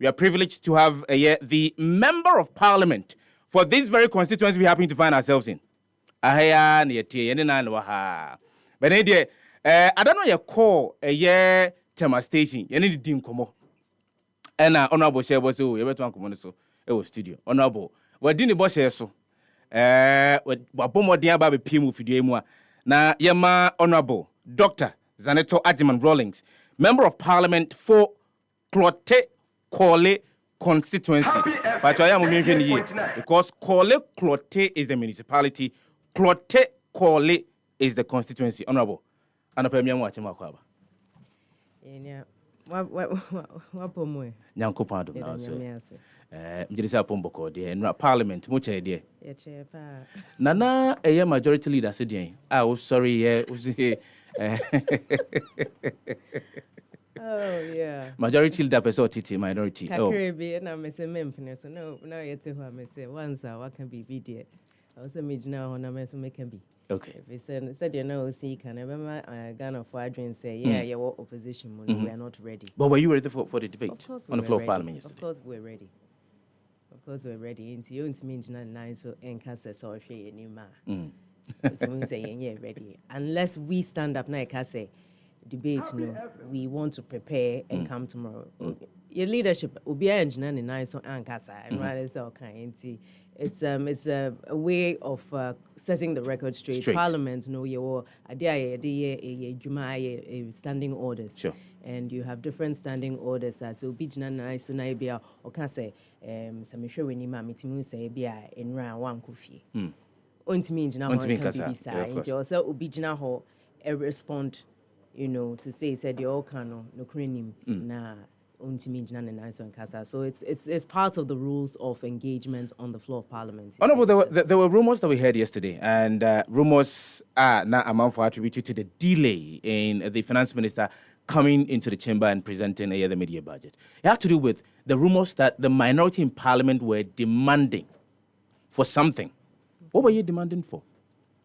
we are privileged to have the Member of Parliament for this very constituency we happen to find ourselves in. But I don't know your call Tema Station. You need to do and honorable share was you ever to uncommon so it was studio. Honorable. What didn't boss so? What bomb dear baby Pimu Fidiemua. Na Yama Honorable Dr. Zanetor Rawlings, Member of Parliament for Clote Kole constituency. But I am here because Kole Clote is the municipality, Clote Kole is the constituency. Honorable. And I'm watching my cover. What poem? Yanko Pado now, sir. Mjilisa Pomboko, dear, and Parliament, much dear. Nana, a majority leader said, oh, sorry, oh, yeah. Majority leader, person, TT, minority. Oh, Caribbean, I'm a Memphis. No, yet to have me say once, what can be video. I was a midge now on a mess make can be. Okay. If he said, you know, see, can never Ghana for Adrian say, yeah, you're opposition, we are not ready. But were you ready for the debate on the floor of Parliament yesterday? Of course, we're ready. Of course, we're ready. Into you, into me, nine, so and cancer, so if you're new man. It's saying, yeah, ready. Unless we stand up now, can say, debate, no, we want to prepare and come tomorrow. Your leadership will be engineer and nine, so and cancer, and rather so kind. It's a way of setting the record straight. Parliament, no, you standing orders. Sure. And you have different standing orders. So bijna na so na bia o ka say some sure we ni ma metimu say bia in round one kofi. Ontimi njina ho kan bibisa. Nti o say obijna ho respond, you know, to say said the all can no krenim na. So it's part of the rules of engagement on the floor of Parliament. Honorable, there were rumors that we heard yesterday, and rumors are now amount for attributed to the delay in the finance minister coming into the chamber and presenting the media budget. It had to do with the rumors that the minority in Parliament were demanding for something. What were you demanding for?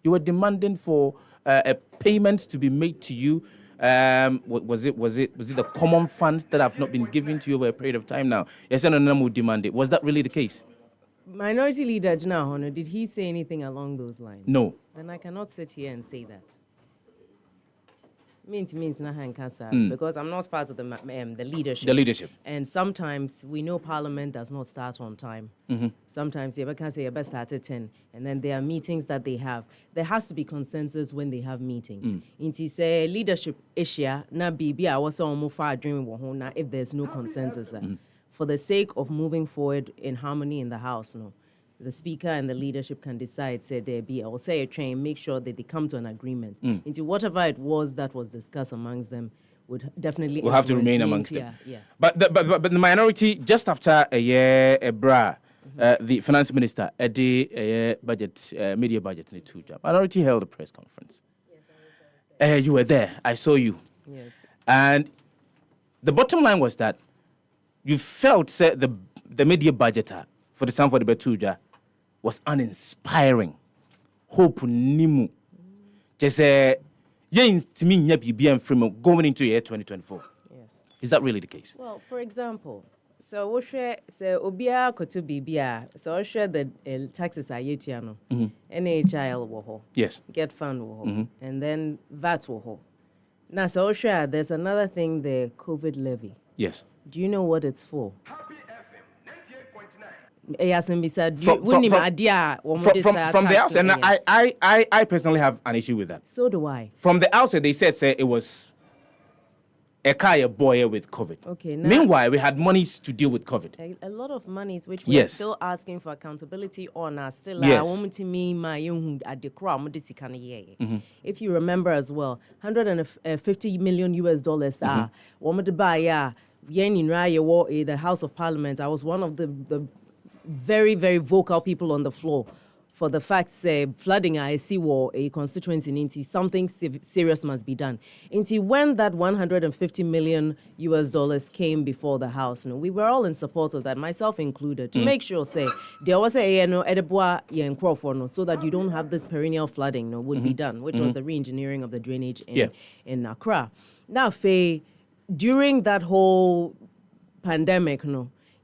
You were demanding for a payment to be made to you. Was it the common funds that have not been given to you over a period of time now? Yes, and no would demand it. Was that really the case? Minority Leader Jana Hono, did he say anything along those lines? No. Then I cannot sit here and say that. Means nahan kasa because I'm not part of the leadership. The leadership. And sometimes we know Parliament does not start on time. Sometimes you can say you best start at 10, and then there are meetings that they have. There has to be consensus when they have meetings. Inti say leadership issue na bibi a was on far dream na if there's no consensus. For the sake of moving forward in harmony in the House, no. The speaker and the leadership can decide, say there be, or say a train, make sure that they come to an agreement. Into whatever it was that was discussed amongst them would definitely will have to remain amongst them. Yeah. But the minority, just after a year, the finance minister, the budget, media budget, in the two job. Minority held a press conference. Yes, you were there. I saw you. Yes. And the bottom line was that you felt the media budgeter for the Sanford Betuja was uninspiring. Hope nimu. Just going into year 2024. Yes. Is that really the case? Well, for example, so we share obia kotu bibia. So we share the taxes are yetiano. NHIL woho. Yes. Get fund woho. And then VAT woho. Now so we share there's another thing, the COVID levy. Yes. Do you know what it's for? From the outset, and I personally have an issue with that. So do I. From the outset, they said it was a kaya boy with COVID. Okay. Now, meanwhile, we had monies to deal with COVID. A lot of monies which we're still asking for accountability on are still. If you remember as well, $150 million are the House of Parliament. I was one of the very, very vocal people on the floor for the fact flooding I see war a constituency into something serious must be done. Into when that $150 million came before the House, we were all in support of that, myself included, to make sure there was so that you don't have this perennial flooding would be done, which was the re-engineering of the drainage in Accra. Now, during that whole pandemic,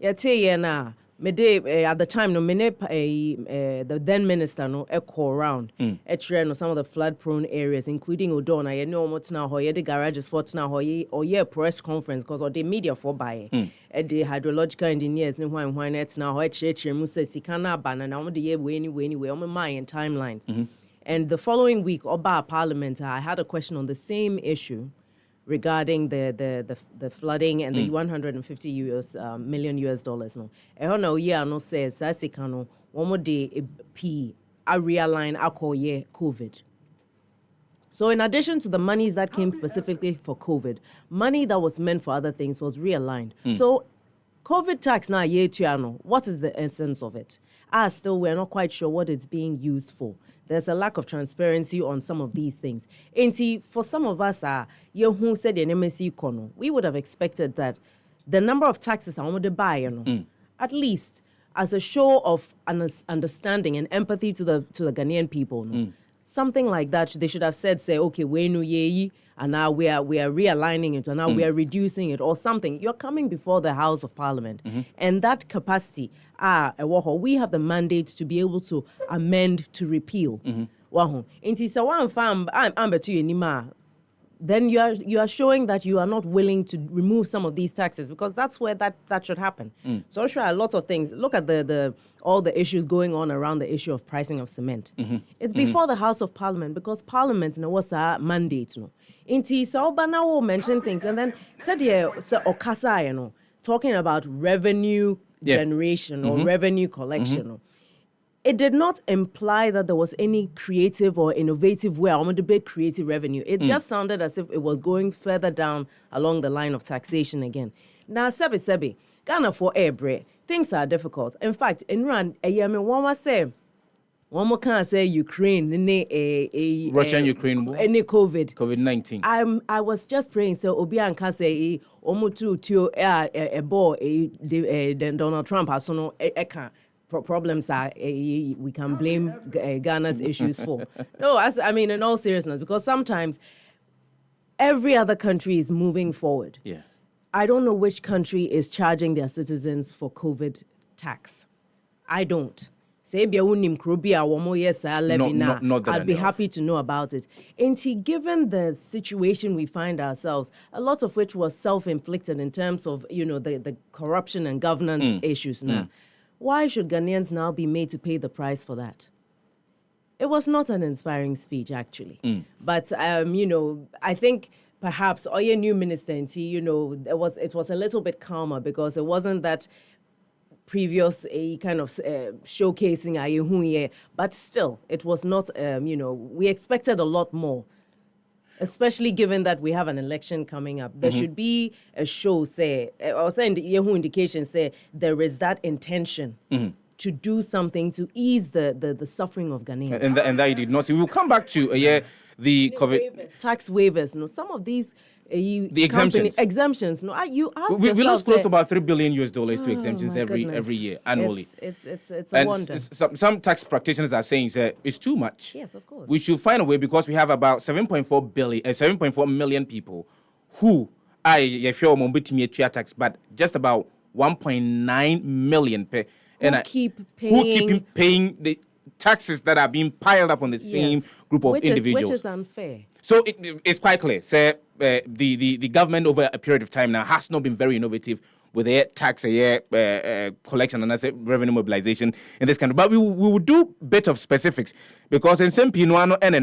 na at the time no the then minister no echo around no some of the flood prone areas including Odona ye no motna ho ye the garages for tna ho ye or ye press conference because or the media for by the hydrological engineers no hwan etna ho chire mu say sika na ba na wo de ye we anyway on my and timelines. And the following week oba parliament I had a question on the same issue regarding the flooding and the 150 million US dollars no. Eho na oye no says sasika no one de p a realign akoye COVID. So in addition to the monies that came specifically for COVID, money that was meant for other things was realigned. So COVID tax now what is the essence of it? Still we're not quite sure what it's being used for. There's a lack of transparency on some of these things. And for some of us, who said in MSC Kono, we would have expected that the number of taxes I want to buy, at least as a show of understanding and empathy to the Ghanaian people, something like that. They should have said, say, okay, we no ye, and now we are realigning it, and now we are reducing it, or something. You're coming before the House of Parliament, and that capacity, we have the mandate to be able to amend, to repeal. Then you are showing that you are not willing to remove some of these taxes because that's where that should happen. So sure, a lot of things. Look at the all the issues going on around the issue of pricing of cement. It's before the House of Parliament because Parliament was a mandate. Inti Saoba now mention things and then said Okasa, talking about revenue generation or revenue collection. It did not imply that there was any creative or innovative way I want to big creative revenue. It just sounded as if it was going further down along the line of taxation again. Now, Sebi, Ghana for airbre, things are difficult. In fact, in Rwanda, one more can say Ukraine, Russia and Ukraine, any COVID-19. I was just praying. So Obian can say omutu to a ball Donald Trump has no problems are we can blame Ghana's issues for. No, in all seriousness, because sometimes every other country is moving forward. Yeah. I don't know which country is charging their citizens for COVID tax. I don't. Say I'd be happy to know about it. And given the situation we find ourselves, a lot of which was self-inflicted in terms of, the corruption and governance issues now. Why should Ghanaians now be made to pay the price for that? It was not an inspiring speech, actually. But, I think perhaps our new minister, it was a little bit calmer because it wasn't that previous kind of showcasing, but still, it was not, we expected a lot more. Especially given that we have an election coming up. There should be a show, indication, there is that intention to do something to ease the suffering of Ghanaians. And that you did not see. We'll come back to the COVID. Tax waivers, some of these... the exemptions. Exemptions. No, you ask we yourself... lost close to about $3 billion to exemptions every year, annually. It's a wonder. Some tax practitioners are saying it's too much. Yes, of course. We should find a way because we have about 7.4 million people who tax, but just about 1.9 million who keep paying the taxes that are being piled up on the same group of individuals. Which is unfair. So it's quite clear. The government over a period of time now has not been very innovative with their tax collection and asset revenue mobilization in this country. But we will do a bit of specifics because in some Pinuano and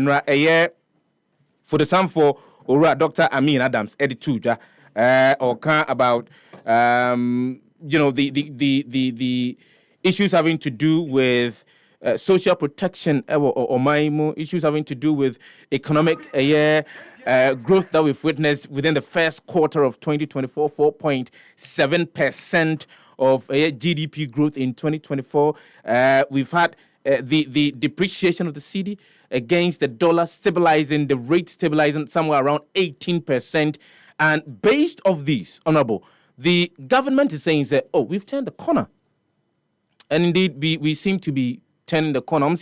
for the sum for Dr. Amin Adams, Edituja, or about the issues having to do with social protection or issues having to do with economic growth that we've witnessed within the first quarter of 2024, 4.7% of GDP growth in 2024. We've had the depreciation of the cedi against the dollar stabilizing, the rate stabilizing somewhere around 18%. And based off these, Honorable, the government is saying that, we've turned the corner. And indeed, we seem to be turning the corner.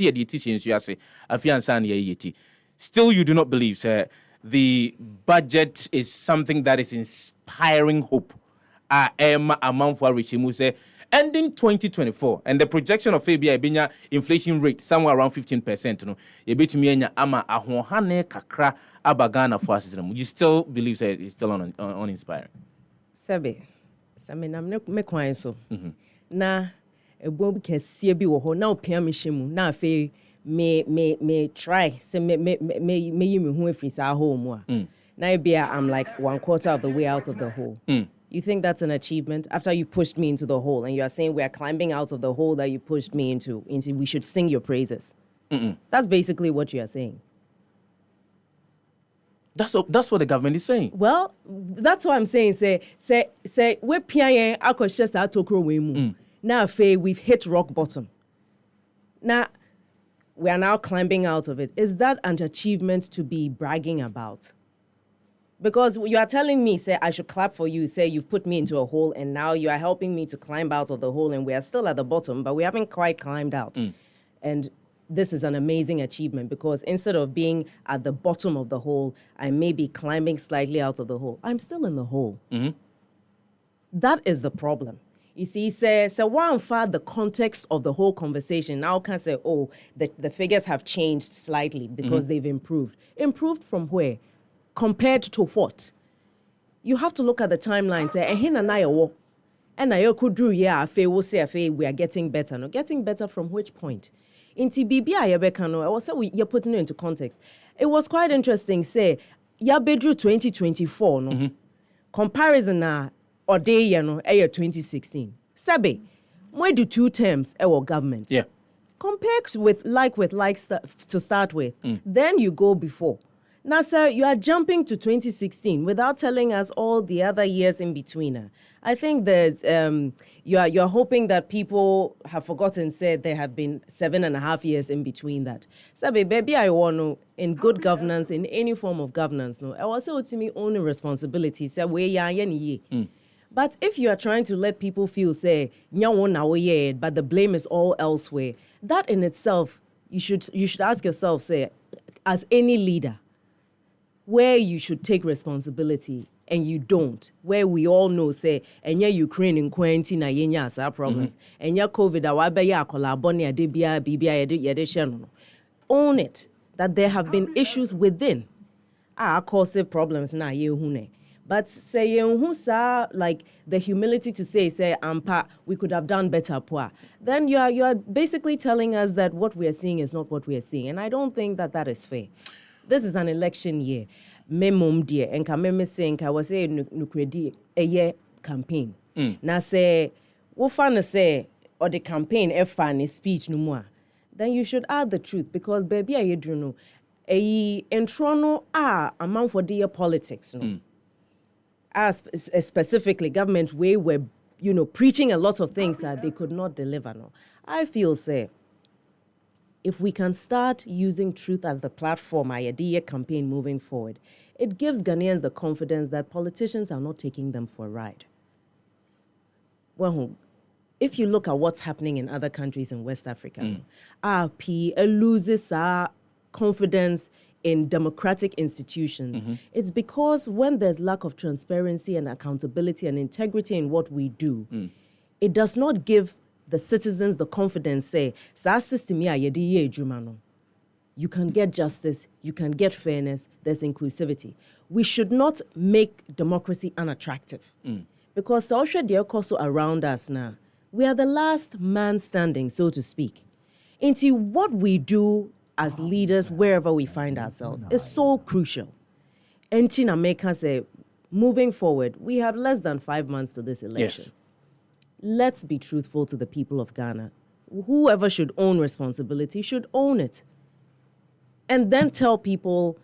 Still, you do not believe, sir, the budget is something that is inspiring hope Emma amount for Richimu say ending 2024 and the projection of ABI inflation rate somewhere around 15%. No, you bet me enya ama ahohane kakra abagana for us. You still believe that it's still uninspiring? Sabe, I'm not me so. Na ebo kese bi wo ho na opia me hyemu na afi me try say me yi me hu afri sa hole mu a. Na bia I'm like 1/4 of the way out of the hole. You think that's an achievement after you pushed me into the hole and you are saying we are climbing out of the hole that you pushed me into we should sing your praises? That's basically what you are saying. That's what the government is saying. Well, that's what I'm saying. Say we PIA akoshe sa tokro we mu. Now we've hit rock bottom. Now we are now climbing out of it. Is that an achievement to be bragging about? Because you are telling me, say, I should clap for you, say you've put me into a hole and now you are helping me to climb out of the hole and we are still at the bottom, but we haven't quite climbed out. And this is an amazing achievement because instead of being at the bottom of the hole, I may be climbing slightly out of the hole. I'm still in the hole. That is the problem. You see, say one for the context of the whole conversation. Now can say, oh, the figures have changed slightly because they've improved. Improved from where? Compared to what? You have to look at the timeline. Say, and I could do we are getting better. No, getting better from which point? Inti BBI yebekano, I was say you're putting it into context. It was quite interesting. Say, Yabedru 2024, no comparison na or day you know 2016. Sabe, why do 2 terms our government? Yeah. Compared with like to start with, then you go before. Now, sir, you are jumping to 2016 without telling us all the other years in between. I think that you're hoping that people have forgotten, said there have been 7.5 years in between that. So, baby, I want to, in good governance, in any form of governance, no, I was saying to me only responsibility. So, but if you are trying to let people feel, say, but the blame is all elsewhere, that in itself, you should ask yourself, say, as any leader, where you should take responsibility and you don't, where we all know, say, and Ukraine in quarantine, our problems, and COVID, own it, that there have been issues within. Cause problems na but say like the humility to say we could have done better, then you are basically telling us that what we are seeing is not what we are seeing, and I don't think that is fair. This is an election year. Memum dear, and Kameme saying, I was a nukredi a year campaign. Now say, what fun say, or the campaign, a funny speech no more. Then you should add the truth because, baby, I don't know. A entrono amount for dear politics. No? As specifically, government way were, preaching a lot of things that they could not deliver. No, I feel, say, if we can start using truth as the platform, idea campaign moving forward, it gives Ghanaians the confidence that politicians are not taking them for a ride. Well, if you look at what's happening in other countries in West Africa, RP loses confidence in democratic institutions. It's because when there's lack of transparency and accountability and integrity in what we do, it does not give the citizens the confidence, say, you can get justice, you can get fairness, there's inclusivity. We should not make democracy unattractive. Because social also around us now, we are the last man standing, so to speak. Into what we do as leaders, wherever we find ourselves, is so crucial. And China make us say, moving forward, we have less than 5 months to this election. Yes. Let's be truthful to the people of Ghana. Whoever should own responsibility should own it. And then tell people,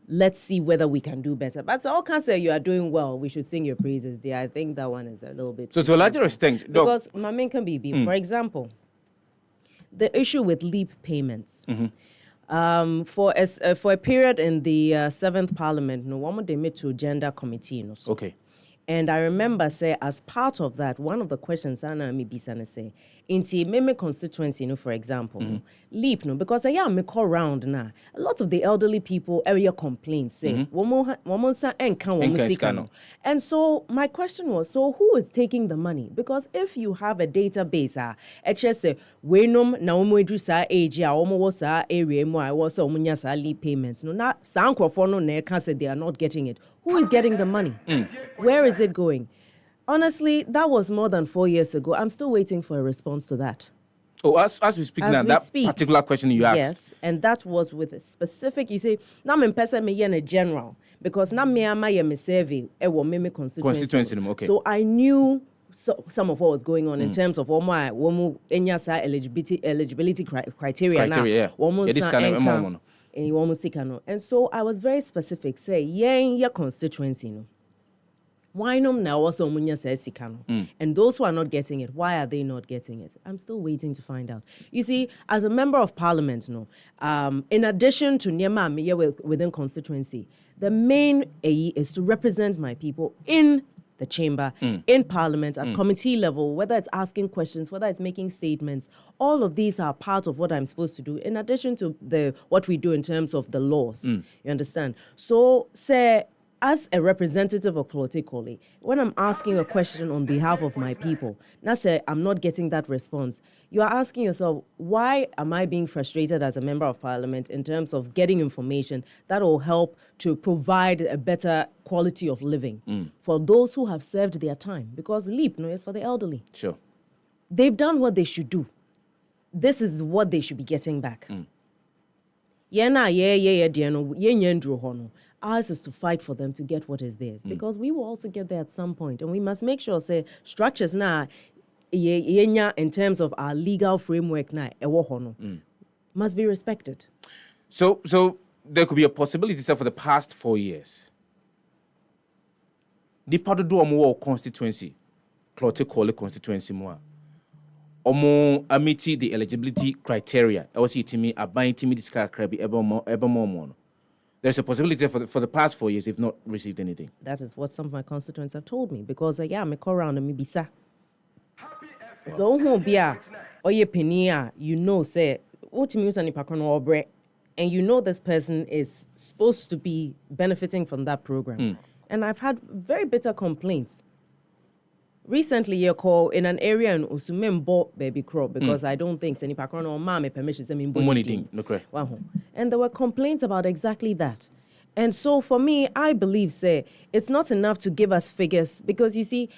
let's see whether we can do better. But all can say you are doing well, we should sing your praises there. I think that one is a little bit... So to a larger extent... Because, Mamin can be, for example, the issue with leap payments. For a period in the 7th Parliament, no one they made to Gender Committee. No, so. Okay. And I remember, say, as part of that, one of the questions Anna me bisana say, inti meme constituency, for example, leap, because I am me call round now. A lot of the elderly people area complaints say, woman sa enka woman. And so my question was, so who is taking the money? Because if you have a database, it just say we na omo edu sa age a omo wo sa area mo I was omunya sa leap payments. No, not sa nkrofo no na can say they are not getting it. Who is getting the money? Where is it going? Honestly, that was more than 4 years ago. I'm still waiting for a response to that. Oh, as we speak now, that particular question you asked. Yes, and that was with a specific, you say, now I'm person me in a general, because now me am I survey, me constituency. Okay. So I knew some of what was going on in terms of my eligibility criteria now. Yeah. This kind of and so I was very specific, say, your constituency, why no now also munya says sikano? And those who are not getting it, why are they not getting it? I'm still waiting to find out. You see, as a member of parliament, in addition to Nyema within constituency, the main AE is to represent my people in the chamber, in parliament, at committee level, whether it's asking questions, whether it's making statements, all of these are part of what I'm supposed to do, in addition to what we do in terms of the laws. You understand? So, say, as a representative of politically, when I'm asking a question on behalf of my people, now say I'm not getting that response, you are asking yourself, why am I being frustrated as a member of parliament in terms of getting information that will help to provide a better quality of living for those who have served their time? Because LEAP is for the elderly. Sure. They've done what they should do. This is what they should be getting back. Ours is to fight for them to get what is theirs, because we will also get there at some point, and we must make sure say structures now in terms of our legal framework now must be respected. So there could be a possibility, sir, for the past 4 years. The part of the constituency, call constituency more. Omo amiti the eligibility criteria. I was to me abiding to me this crabby ever more. There's a possibility for the past 4 years they've not received anything. That is what some of my constituents have told me, because me call around and me bisa. So who be oye penia, say what means any pakon obre, and this person is supposed to be benefiting from that program. And I've had very bitter complaints. Recently, you call in an area in Usumembo baby crop, because I don't think any pakron or mama permission and there were complaints about exactly that. And so for me, I believe say it's not enough to give us figures, because you see,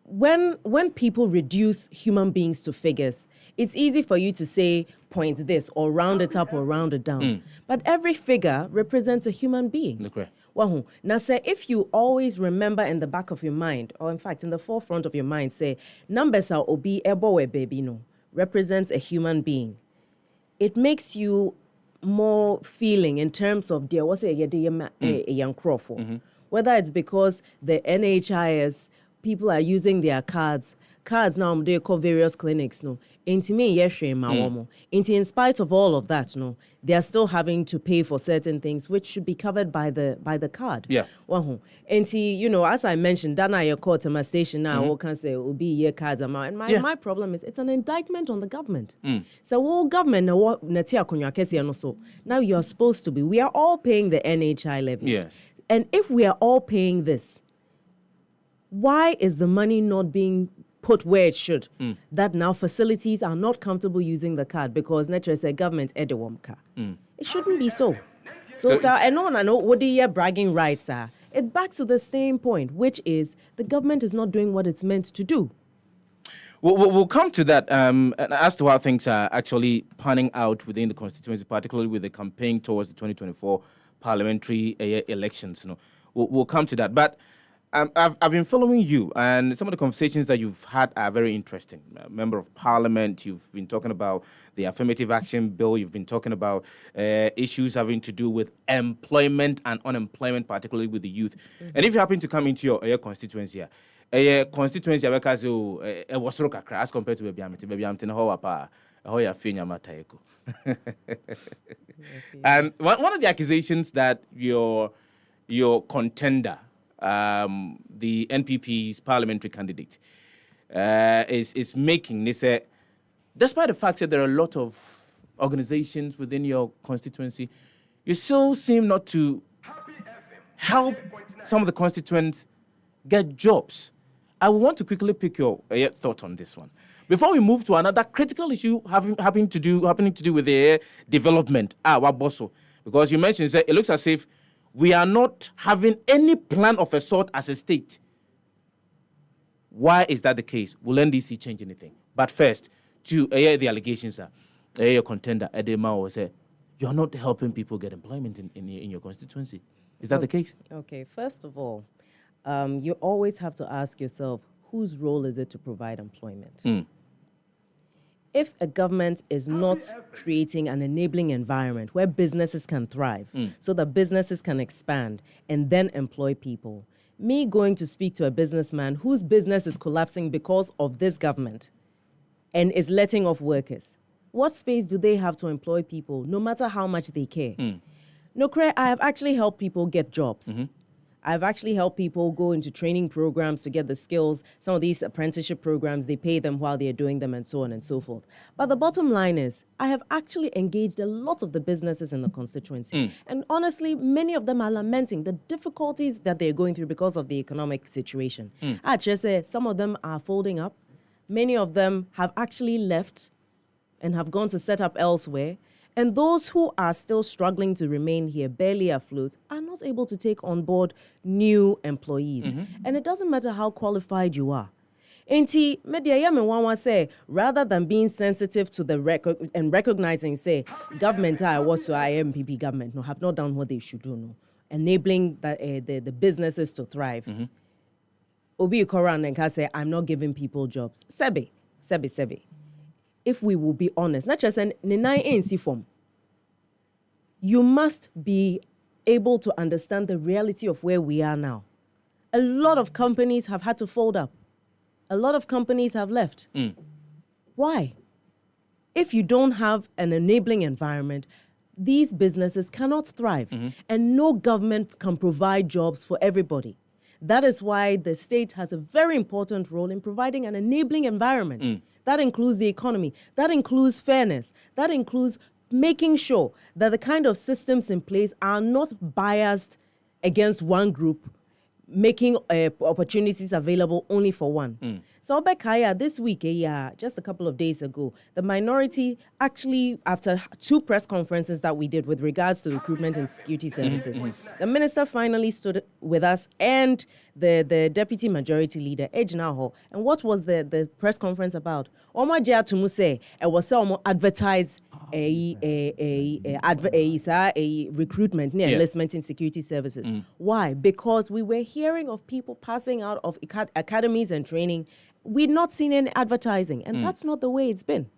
when people reduce human beings to figures, it's easy for you to say point this or round it up or round it down. But every figure represents a human being. Now, say, if you always remember in the back of your mind, or in fact in the forefront of your mind, say, numbers are obi ebowe baby no, represents a human being. It makes you more feeling in terms of dear what's a young crawford. Whether it's because the NHIS people are using their cards now they call various clinics in spite of all of that they are still having to pay for certain things which should be covered by the card. As I mentioned, Dana your court my station now can say will be year cards amount, and my problem is it's an indictment on the government. So all government now you're supposed to be, we are all paying the NHI levy, and if we are all paying this, why is the money not being put where it should? That now facilities are not comfortable using the card because naturally say government edewamka. It shouldn't be so. So sir, I know what do you bragging rights are? It backs to the same point, which is the government is not doing what it's meant to do. We'll come to that as to how things are actually panning out within the constituency, particularly with the campaign towards the 2024 parliamentary elections. We'll come to that, but I've been following you, and some of the conversations that you've had are very interesting. Member of Parliament, you've been talking about the affirmative action bill, you've been talking about issues having to do with employment and unemployment, particularly with the youth. And if you happen to come into your constituency, as compared to Baby Amtin, and one of the accusations that your contender the NPP's parliamentary candidate, is making. They say, despite the fact that there are a lot of organizations within your constituency, you still seem not to help some of the constituents get jobs. I want to quickly pick your thought on this one before we move to another critical issue happening to do with the development. Waboso, because you mentioned that it looks as if we are not having any plan of a sort as a state. Why is that the case? Will NDC change anything? But first, to the allegations are your contender Edema was say you're not helping people get employment in your constituency. Is that the case? Okay, first of all, you always have to ask yourself, whose role is it to provide employment? If a government is not creating an enabling environment where businesses can thrive, so that businesses can expand and then employ people, me going to speak to a businessman whose business is collapsing because of this government and is letting off workers, what space do they have to employ people, no matter how much they care? No, I have actually helped people get jobs. I've actually helped people go into training programs to get the skills. Some of these apprenticeship programs, they pay them while they're doing them and so on and so forth. But the bottom line is, I have actually engaged a lot of the businesses in the constituency. And honestly, many of them are lamenting the difficulties that they're going through because of the economic situation. I just say some of them are folding up. Many of them have actually left and have gone to set up elsewhere. And those who are still struggling to remain here, barely afloat, are not able to take on board new employees. And it doesn't matter how qualified you are. Enti media yamewawa say, rather than being sensitive to the record and recognizing, say, government I was to NPP government no have not done what they should do, no, enabling the businesses to thrive. Obi Koran and can say, I'm not giving people jobs. Sebe. If we will be honest, not just an ANC form, you must be able to understand the reality of where we are now. A lot of companies have had to fold up. A lot of companies have left. Why? If you don't have an enabling environment, these businesses cannot thrive. And no government can provide jobs for everybody. That is why the state has a very important role in providing an enabling environment. That includes the economy. That includes fairness. That includes making sure that the kind of systems in place are not biased against one group, making opportunities available only for one. So Obekaya, this week, just a couple of days ago, the minority actually, after 2 press conferences that we did with regards to recruitment and security services, the minister finally stood with us and the deputy majority leader, Ejinaho. And what was the press conference about? Oma Jia Tumuse, it was advertise a recruitment, enlistment in security services. Why? Because we were hearing of people passing out of academies and training. We'd not seen any advertising, and that's not the way it's been.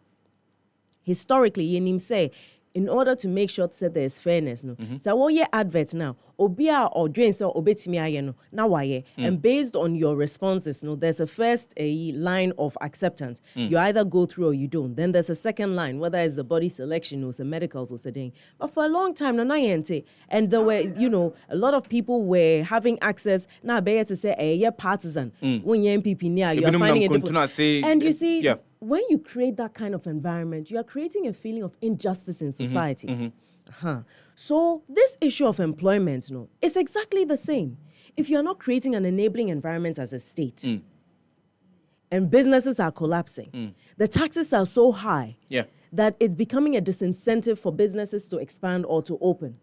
Historically, Yenim say, in order to make sure that there's fairness, no. So what your advert now, obia or drain so obetimi no na waye, and based on your responses, no, there's a first line of acceptance. You either go through or you don't. Then there's a second line, whether it's the body selection or the medicals or something. But for a long time, no na yente, and there were, a lot of people were having access. Now, better to say, you're partisan. When you're NPP, you're finding it difficult. And you see. When you create that kind of environment, you are creating a feeling of injustice in society. So this issue of employment, it's exactly the same. If you're not creating an enabling environment as a state, and businesses are collapsing, the taxes are so high that it's becoming a disincentive for businesses to expand or to open.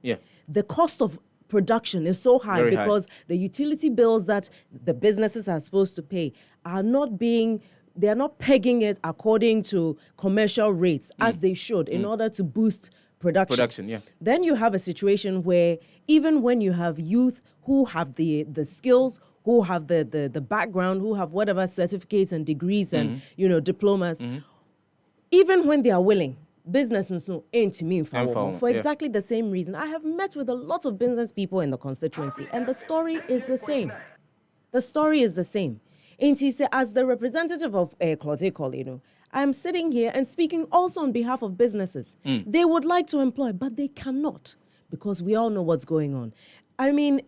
The cost of production is so high because the utility bills that the businesses are supposed to pay are not being... They're not pegging it according to commercial rates as they should in order to boost production. Then you have a situation where even when you have youth who have the skills, who have the background, who have whatever certificates and degrees and diplomas, even when they are willing, business and so ain't mean for exactly the same reason. I have met with a lot of business people in the constituency, and the story is the same. The story is the same. And he said, as the representative of Clotekol, I'm sitting here and speaking also on behalf of businesses. They would like to employ, but they cannot because we all know what's going on. I mean,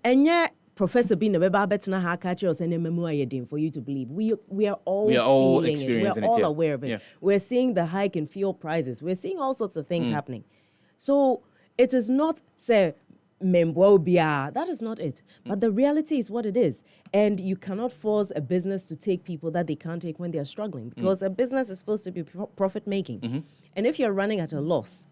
Professor Bina Beba Betina Hakachi or send a for you to believe. We are all feeling experiencing it. We're all yeah. aware of it. Yeah. We're seeing the hike in fuel prices. We're seeing all sorts of things happening. So it is not say Membobia. That is not it. But the reality is what it is. And you cannot force a business to take people that they can't take when they're struggling, because a business is supposed to be profit making. And if you're running at a loss,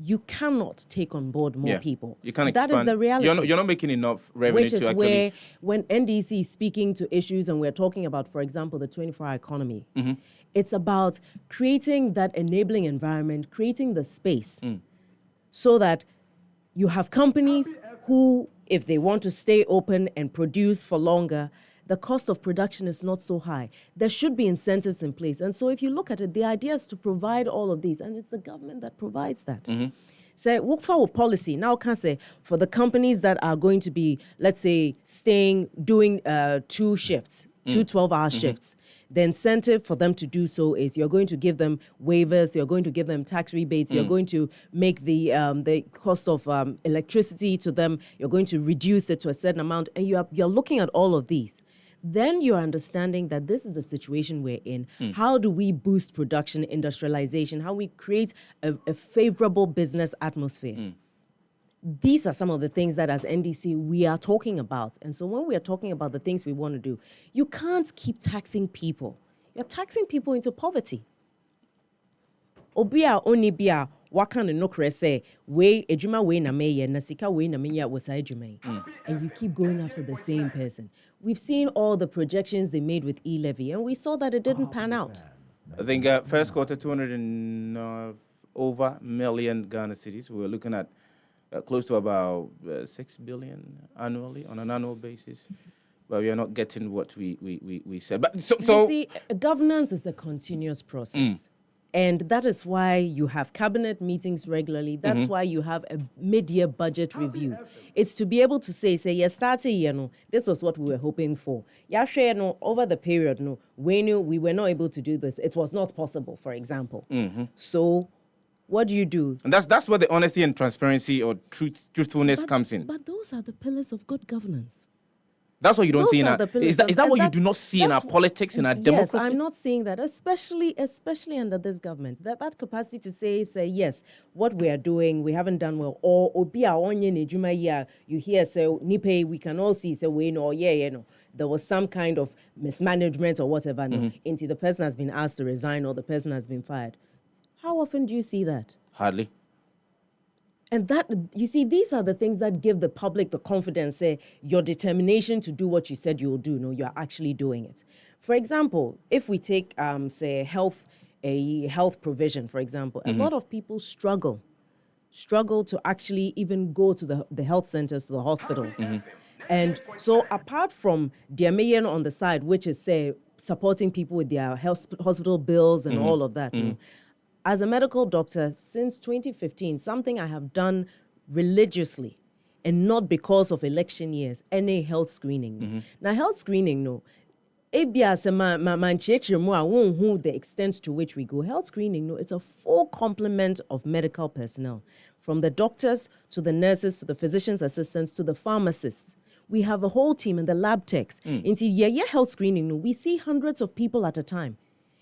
you cannot take on board more people. You can't expand. That is the reality. You're not making enough revenue Which is to actually... where, when NDC is speaking to issues and we're talking about, for example, the 24-hour economy, it's about creating that enabling environment, creating the space so that you have companies who, if they want to stay open and produce for longer, the cost of production is not so high. There should be incentives in place. And so if you look at it, the idea is to provide all of these, and it's the government that provides that. Say, work for policy. Now, can say, for the companies that are going to be, let's say, doing 2 shifts, 2 12-hour shifts, the incentive for them to do so is you're going to give them waivers, you're going to give them tax rebates, you're going to make the cost of electricity to them, you're going to reduce it to a certain amount, and you're looking at all of these. Then you're understanding that this is the situation we're in. How do we boost production, industrialization? How we create a favorable business atmosphere? These are some of the things that as NDC we are talking about. And so when we are talking about the things we want to do, you can't keep taxing people. You're taxing people into poverty. Obia onibia wakana no say we ejuma we na meye nasika we na meye was ejuma. And you keep going after the same person. We've seen all the projections they made with e-levy, and we saw that it didn't pan out. I think first quarter 200 and over million Ghana cedis. We were looking at close to about 6 billion annually on an annual basis, but we are not getting what we said. But so you see, governance is a continuous process. And that is why you have cabinet meetings regularly. That's why you have a mid-year budget review. It's to be able to say, yes, this was what we were hoping for. Over the period, we were not able to do this. It was not possible, for example. So what do you do? And that's where the honesty and transparency or truthfulness comes in. But those are the pillars of good governance. That's what you don't see in our... Is that what you do not see in our politics, in our democracy? Yes, I'm not saying that, especially under this government. That capacity to say, yes, what we are doing, we haven't done well. Or you hear, say, Nipe, we can all see, say, there was some kind of mismanagement or whatever. Until the person has been asked to resign or the person has been fired. How often do you see that? Hardly. And that, you see, these are the things that give the public the confidence, say, your determination to do what you said you will do. No, you're actually doing it. For example, if we take, say, a health provision, for example, a lot of people struggle to actually even go to the health centers, to the hospitals. And so apart from the million on the side, which is, say, supporting people with their hospital bills and all of that, you know, as a medical doctor, since 2015, something I have done religiously and not because of election years, any health screening. Now, health screening, the extent to which we go. Health screening, it's a full complement of medical personnel, from the doctors to the nurses to the physician's assistants to the pharmacists. We have a whole team and the lab techs. Into health screening, we see hundreds of people at a time.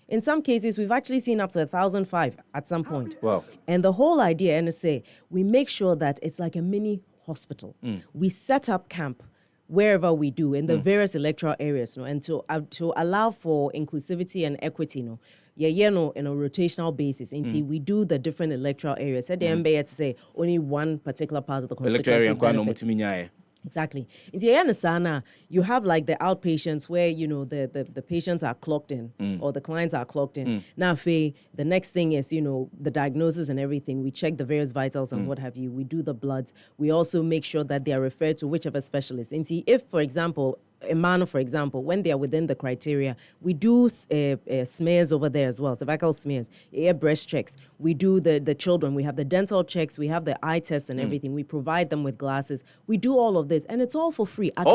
In some cases, we've actually seen up to 1,005 at some point. Wow. And the whole idea, NSA, we make sure that it's like a mini hospital. We set up camp wherever we do in the various electoral areas, and to allow for inclusivity and equity, in a rotational basis. And we do the different electoral areas. At the end, to say only one particular part of the constituency. Exactly. In the you have like the outpatients where, the patients are clocked in or the clients are clocked in. Now, the next thing is, the diagnosis and everything. We check the various vitals and what have you. We do the bloods. We also make sure that they are referred to whichever specialist. And if, for example, a man, for example, when they are within the criteria, we do smears over there as well, cervical smears, breast checks. We do the children. We have the dental checks. We have the eye tests and everything. We provide them with glasses. We do all of this, and it's all for free. At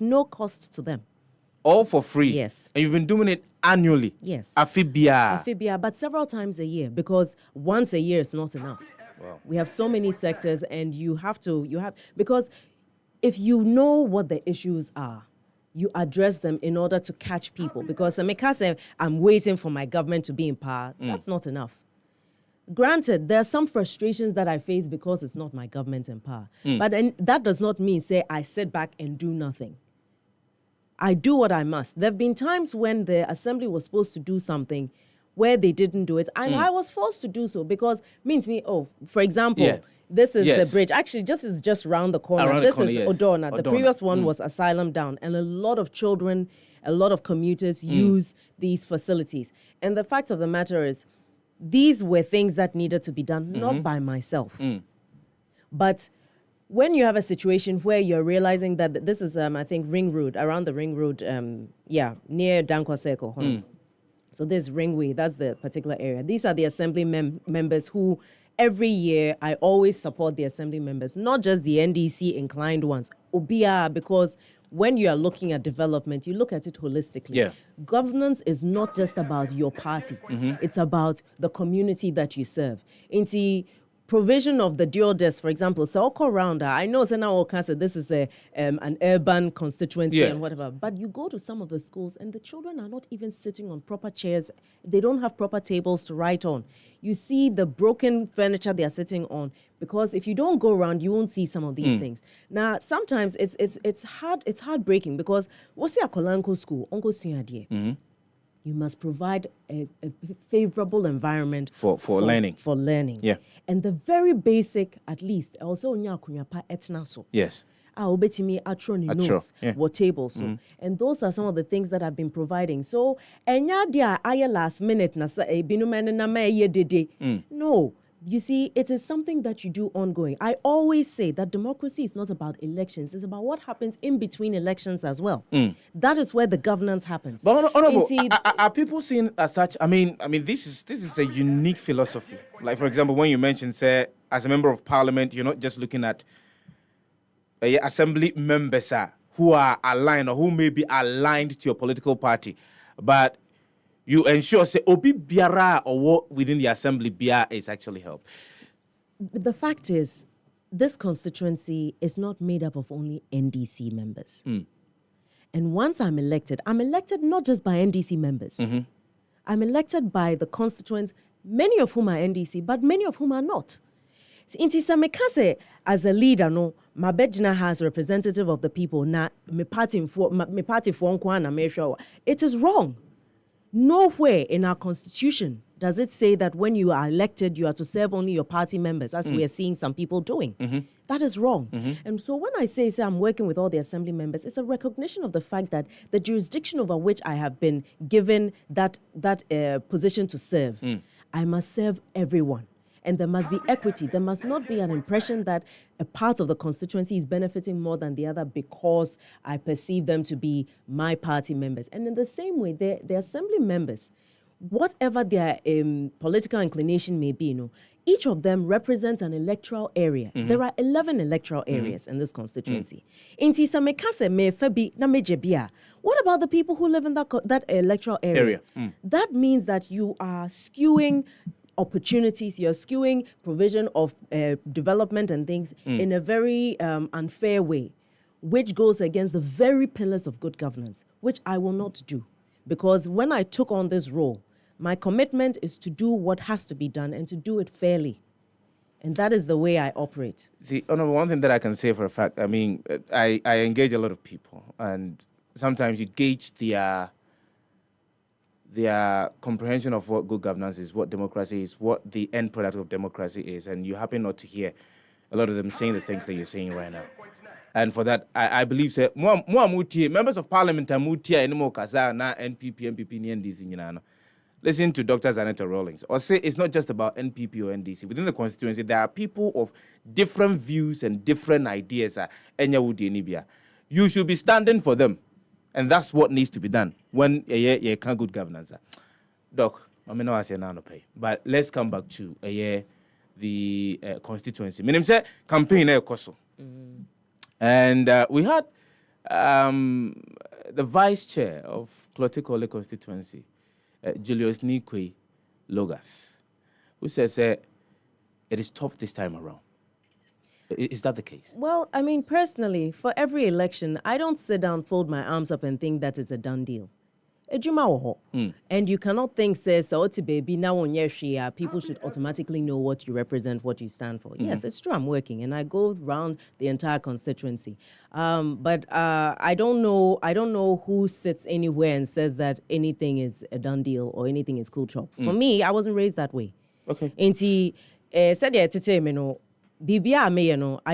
no cost to them. All for free? Yes. And you've been doing it annually? Yes. Afibia, but several times a year, because once a year is not enough. Wow. We have so many sectors, and because if you know what the issues are, you address them in order to catch people. Because Emeka said, I'm waiting for my government to be in power. That's not enough. Granted, there are some frustrations that I face because it's not my government in power. But that does not mean, say, I sit back and do nothing. I do what I must. There have been times when the assembly was supposed to do something where they didn't do it, and I was forced to do so because means me, for example, this is the bridge. Actually, it's just round the corner. This is Odona. The previous one was Asylum Down, and a lot of children, a lot of commuters use these facilities. And the fact of the matter is, these were things that needed to be done, not by myself. But when you have a situation where you're realizing that this is, I think, Ring Road, around the Ring Road, near Dankwa Circle. So there's Ringway, that's the particular area. These are the assembly members who, every year, I always support the assembly members, not just the NDC inclined ones. Obia, because when you are looking at development, you look at it holistically. Yeah. Governance is not just about your party. It's about the community that you serve. Into provision of the dual desk, for example, so rounder. I know now this is an urban constituency and whatever, but you go to some of the schools and the children are not even sitting on proper chairs. They don't have proper tables to write on. You see the broken furniture they are sitting on, because if you don't go around, you won't see some of these things. Now, sometimes it's heartbreaking because what's the Akolanko school? Onko Sunyadie. You must provide a favorable environment for learning. For learning. Yeah. And the very basic, at least, also kunyapa etnaso. Yes. Obetimi atro ni notes, what tables. So. And those are some of the things that I've been providing. So, enya dia aya last minute na sa binumene na me ye dede. No. You see, it is something that you do ongoing. I always say that democracy is not about elections. It's about what happens in between elections as well. That is where the governance happens. But Honorable, are people seeing as such? I mean, this is a unique philosophy. Like, for example, when you mentioned, say, as a member of parliament, you're not just looking at assembly members who are aligned or who may be aligned to your political party, but you ensure, say, obi biara or what within the assembly biara is actually helped. The fact is, this constituency is not made up of only NDC members. And once I'm elected not just by NDC members. I'm elected by the constituents, many of whom are NDC, but many of whom are not. Inti Samekase, as a leader, no, my bedjina has representative of the people. Na me party for nkwana me sure. It is wrong. Nowhere in our constitution does it say that when you are elected, you are to serve only your party members, as we are seeing some people doing. That is wrong. And so when I say I'm working with all the assembly members, it's a recognition of the fact that the jurisdiction over which I have been given that position to serve, I must serve everyone. And there must be equity. There must not be an impression that a part of the constituency is benefiting more than the other because I perceive them to be my party members. And in the same way, the assembly members, whatever their political inclination may be, each of them represents an electoral area. There are 11 electoral areas in this constituency. What about the people who live in that electoral area? That means that you are skewing opportunities, you're skewing provision of development and things in a very unfair way, which goes against the very pillars of good governance, which I will not do. Because when I took on this role, my commitment is to do what has to be done and to do it fairly. And that is the way I operate. See, one thing that I can say for a fact, I mean, I engage a lot of people, and sometimes you gauge their comprehension of what good governance is, what democracy is, what the end product of democracy is, and you happen not to hear a lot of them saying the things that you're saying right now. And for that, I believe, say, members of parliament are mutia anymore kaza na NPP, NDC, listen to Dr. Zanetor Rawlings, or say it's not just about NPP or NDC. Within the constituency, there are people of different views and different ideas. You should be standing for them. And that's what needs to be done when you can't good governance. Doc, I mean, I say now no pay. But let's come back to the constituency. Meaning, say campaign koso. And we had the vice chair of Klotikole constituency, Julius Nikwe Logas, who says it is tough this time around. Is that the case? Well, I mean, personally, for every election, I don't sit down, fold my arms up, and think that it's a done deal. And you cannot think, say, so baby, now on your share, people should automatically know what you represent, what you stand for. Yes, it's true, I'm working, and I go around the entire constituency. But I don't know who sits anywhere and says that anything is a done deal or anything is cool chop. For me, I wasn't raised that way. Okay. Said I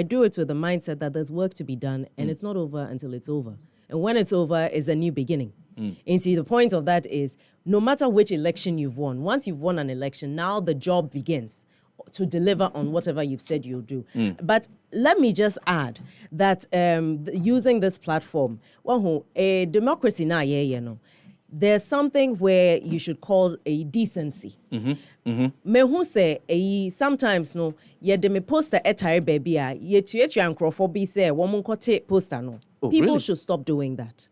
do it with the mindset that there's work to be done, and it's not over until it's over. And when it's over, it's a new beginning. And see, the point of that is, no matter which election you've won, once you've won an election, now the job begins to deliver on whatever you've said you'll do. But let me just add that using this platform, a democracy now, there's something where you should call a decency. Me who say sometimes no ye de me poster etire baby a ye tuetu ankrofobi say woman kote poster no. People really? should stop doing that.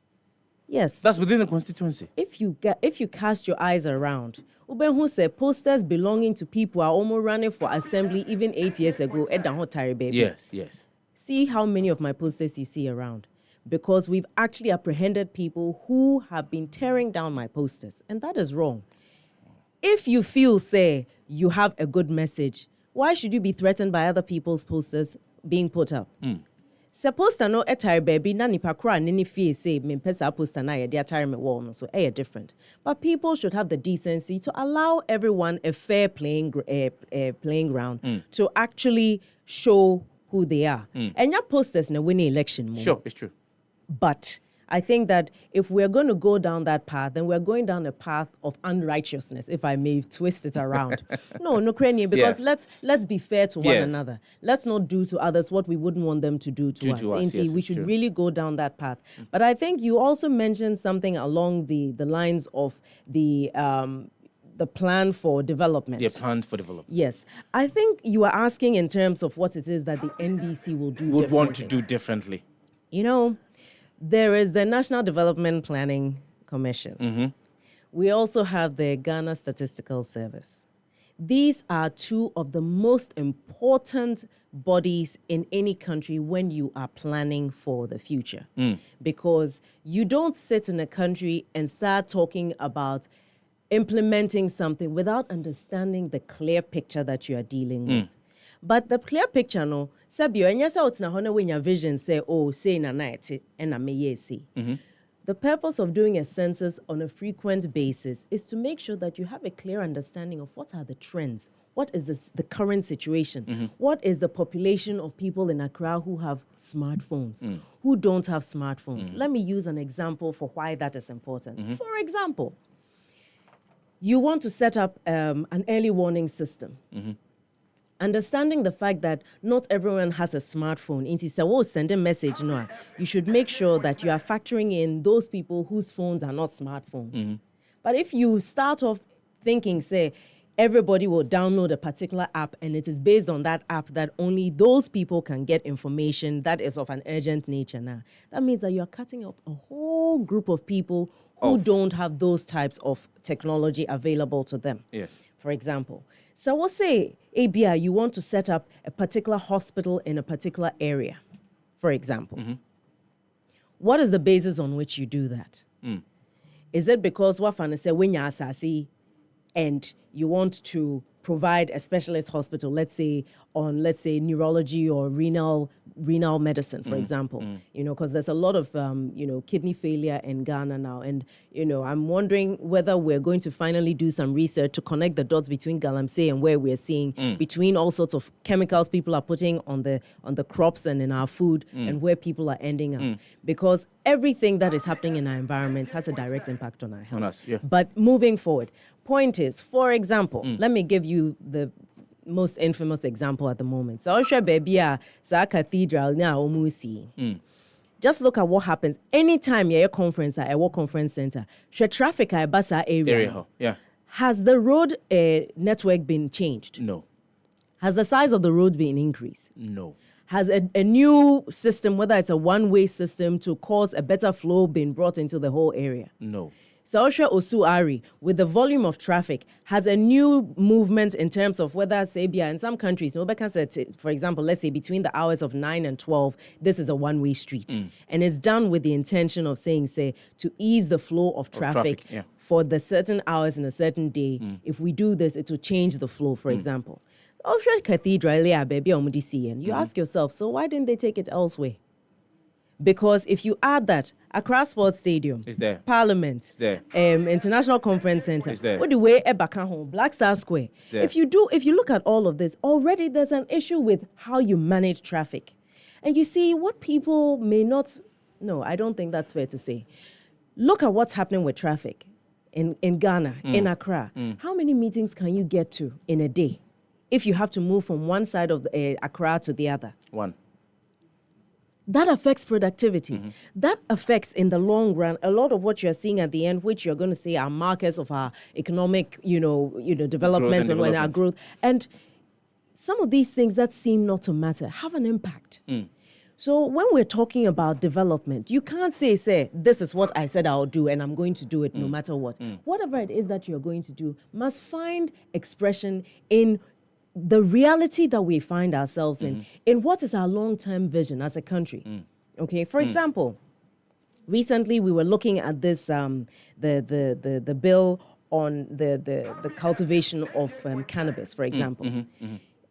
Yes. That's within the constituency. If you cast your eyes around, Uben who say posters belonging to people are almost running for assembly even 8 years ago at the tire baby. Yes. See how many of my posters you see around. Because we've actually apprehended people who have been tearing down my posters. And that is wrong. If you feel, say, you have a good message, why should you be threatened by other people's posters being put up? Suppose to no etire baby na nipa kra nini fie say me pesa poster na ye de atire me wall no so different. But people should have the decency to allow everyone a fair playing ground to actually show who they are. And your posters na winning election more. Sure, it's true. But I think that if we're going to go down that path, then we're going down a path of unrighteousness, if I may twist it around. No, Ukrainian, because let's be fair to one another. Let's not do to others what we wouldn't want them to do to us. Yes, we should true. really go down that path. But I think you also mentioned something along the lines of the plan for development. Yeah, plan for development. Yes. I think you are asking in terms of what it is that the NDC will do differently. Want to do differently. You know, there is the National Development Planning Commission. We also have the Ghana Statistical Service. These are two of the most important bodies in any country when you are planning for the future. Because you don't sit in a country and start talking about implementing something without understanding the clear picture that you are dealing with. But the clear picture, no, Sabio, and yes, out now when your vision say, oh, say na night, and I may see. The purpose of doing a census on a frequent basis is to make sure that you have a clear understanding of what are the trends, what is the current situation, what is the population of people in Accra who have smartphones, who don't have smartphones. Let me use an example for why that is important. For example, you want to set up an early warning system. Understanding the fact that not everyone has a smartphone, send a message, no, you should make sure that you are factoring in those people whose phones are not smartphones. But if you start off thinking, say, everybody will download a particular app and it is based on that app that only those people can get information that is of an urgent nature now, that means that you're cutting off a whole group of people who don't have those types of technology available to them. Yes. For example. So we'll say, ABI, you want to set up a particular hospital in a particular area, for example. What is the basis on which you do that? Is it because Wafana said, when you're assassin and you want to provide a specialist hospital, let's say neurology or renal medicine, for example, because there's a lot of kidney failure in Ghana now, and I'm wondering whether we're going to finally do some research to connect the dots between Galamsey and where we're seeing between all sorts of chemicals people are putting on the crops and in our food and where people are ending up, because everything that is happening in our environment has a direct impact on our health. On us, yeah. But moving forward, point is, for example, let me give you the most infamous example at the moment. So, baby, cathedral now, just look at what happens anytime you're a conference at a work conference center. Traffic at Basa area. Yeah. Has the road network been changed? No. Has the size of the road been increased? No. Has a new system, whether it's a one-way system to cause a better flow, been brought into the whole area? No. Saosha Osuari, with the volume of traffic, has a new movement in terms of whether, Sabia, in some countries, for example, let's say between the hours of 9 and 12, this is a one-way street. And it's done with the intention of saying, to ease the flow of traffic, for the certain hours in a certain day. If we do this, it will change the flow, for example. Osha Cathedral, you ask yourself, so why didn't they take it elsewhere? Because if you add that, Accra Sports Stadium, is there. Parliament, is there. International Conference Center, is there. what the way Black Star Square. If you look at all of this, already there's an issue with how you manage traffic. And you see what people may not, no, I don't think that's fair to say. Look at what's happening with traffic in Ghana, in Accra. How many meetings can you get to in a day if you have to move from one side of Accra to the other? One. That affects productivity. That affects, in the long run, a lot of what you're seeing at the end, which you're going to say are markers of our economic, development and our growth. And some of these things that seem not to matter have an impact. So when we're talking about development, you can't say, this is what I said I'll do and I'm going to do it no matter what. Whatever it is that you're going to do must find expression in the reality that we find ourselves in what is our long-term vision as a country. Okay, for example, recently we were looking at this, the bill on the cultivation of cannabis, for example.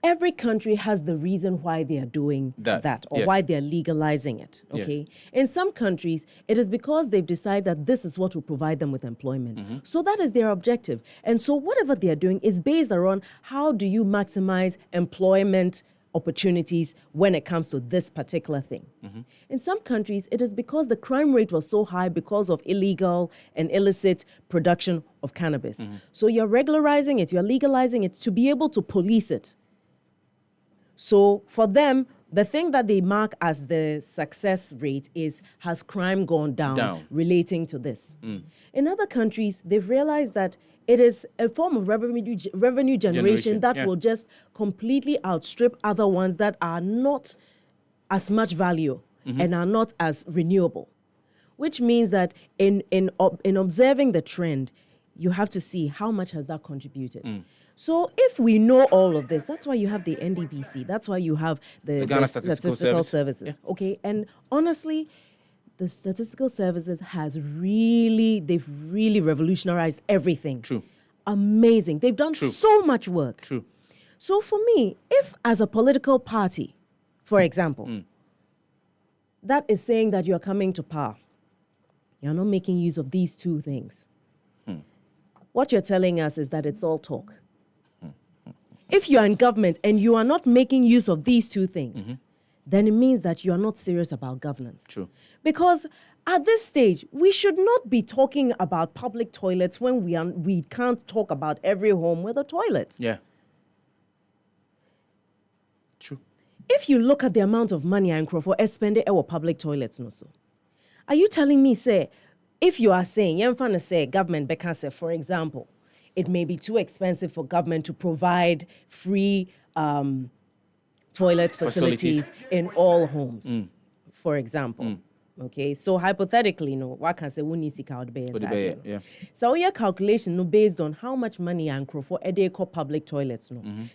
Every country has the reason why they are doing that or why they're legalizing it, okay? In some countries, it is because they've decided that this is what will provide them with employment. So that is their objective. And so whatever they are doing is based around how do you maximize employment opportunities when it comes to this particular thing. In some countries, it is because the crime rate was so high because of illegal and illicit production of cannabis. So you're regularizing it, you're legalizing it to be able to police it. So for them, the thing that they mark as the success rate is, has crime gone down. Relating to this? In other countries, they've realized that it is a form of revenue generation that will just completely outstrip other ones that are not as much value and are not as renewable. Which means that in observing the trend, you have to see how much has that contributed. So if we know all of this, that's why you have the NDC, that's why you have the Ghana Statistical Services. Okay, and honestly, the Statistical Services they've really revolutionized everything. True. Amazing. They've done so much work. True. So for me, if as a political party, for example, that is saying that you're coming to power, you're not making use of these two things. What you're telling us is that it's all talk. If you are in government and you are not making use of these two things, then it means that you are not serious about governance. True. Because at this stage, we should not be talking about public toilets when we can't talk about every home with a toilet. Yeah. True. If you look at the amount of money and for spending our public toilets, are you telling me, if you are saying, government, for example, it may be too expensive for government to provide free toilet facilities in all homes, for example. Okay, so hypothetically, what can say we need to So your calculation based on how much money and for public toilets.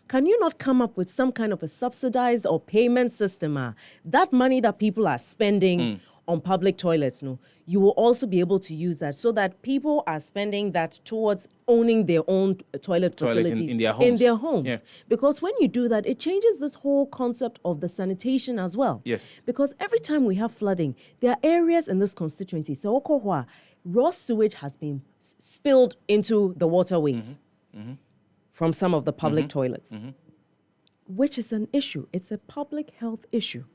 Can you not come up with some kind of a subsidized or payment system? That money that people are spending on public toilets, you will also be able to use that so that people are spending that towards owning their own toilet facilities in their homes. Yeah. Because when you do that, it changes this whole concept of the sanitation as well. Yes. Because every time we have flooding, there are areas in this constituency, so raw sewage has been spilled into the waterways from some of the public toilets, which is an issue. It's a public health issue,